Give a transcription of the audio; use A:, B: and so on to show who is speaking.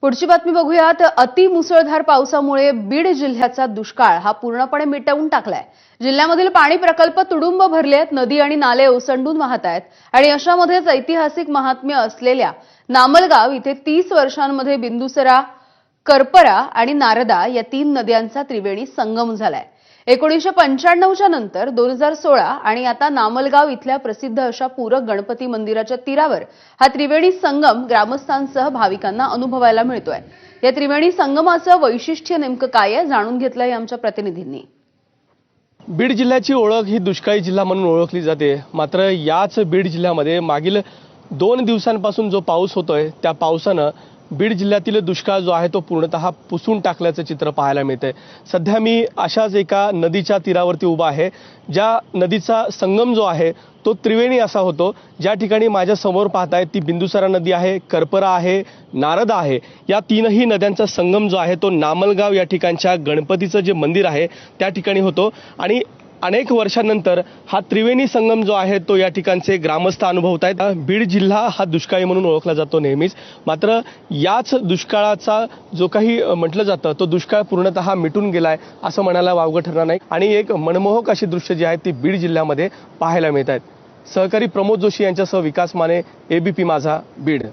A: पुढची बातमी बघूयात। अति मुसळधार पावसामुळे बीड जिल्ह्याचा दुष्काळ हा पूर्णपणे मिटवून टाकलाय। जिल्ह्यामधील पाणी प्रकल्प तुडुंब भरले आहेत, नदी आणि नाले ओसंडून वाहत आहेत आणि अशामध्येच ऐतिहासिक महात्म्य असलेल्या नामलगाव इथे 30 वर्षांमध्ये बिंदुसरा, करपरा आणि नारदा या 3 नद्यांचा त्रिवेणी संगम झालाय। 1995च्या नंतर 2016 आणि आता नामलगाव इथल्या प्रसिद्ध अशा पूरक गणपती मंदिराच्या तीरावर हा त्रिवेणी संगम ग्रामस्थांसह भाविकांना अनुभवायला मिळतोय। या त्रिवेणी संगमाचं वैशिष्ट्य नेमकं काय आहे जाणून घेतलंय आमच्या प्रतिनिधींनी।
B: बीड जिल्ह्याची ओळख ही दुष्काळी जिल्हा म्हणून ओळखली जाते। मात्र याच बीड जिल्ह्यामध्ये मागील 2 दिवसांपासून जो पाऊस होतोय त्या पावसानं बीड जिल्ह्यातील दुष्काळ जो आहे तो पूर्णतः पुसून टाकल्याचं चित्र पाहायला मिळतंय। सध्या मी अशाच एका नदीच्या तीरावरती उभा आहे, ज्या नदीचा संगम जो आहे तो त्रिवेणी असा होतो। ज्या ठिकाणी माझ्या समोर पाहताय ती बिंदुसरा नदी आहे, करपरा आहे, नारदा आहे। या 3ही नद्यांचा संगम जो आहे तो नामलगाव या ठिकाणच्या गणपतीचं जे मंदिर आहे त्या ठिकाणी होतो आणि अनेक वर्षांनंतर हा त्रिवेणी संगम जो आहे तो या ठिकाणचे ग्रामस्थ अनुभवत आहेत। बीड जिल्हा हा दुष्काळी म्हणून ओळखला जातो नेहमीच, मात्र याच दुष्काळाचा जो काही म्हटलं जातं तो दुष्काळ पूर्णतः मिटून गेलाय असं म्हणायला वावगं ठरणार नाही आणि एक मनमोहक अशी दृश्य जी आहेत ती बीड जिल्ह्यामध्ये पाहायला मिळत आहेत। सहकारी प्रमोद जोशी यांच्यासह विकास माने, एबीपी माझा, बीड।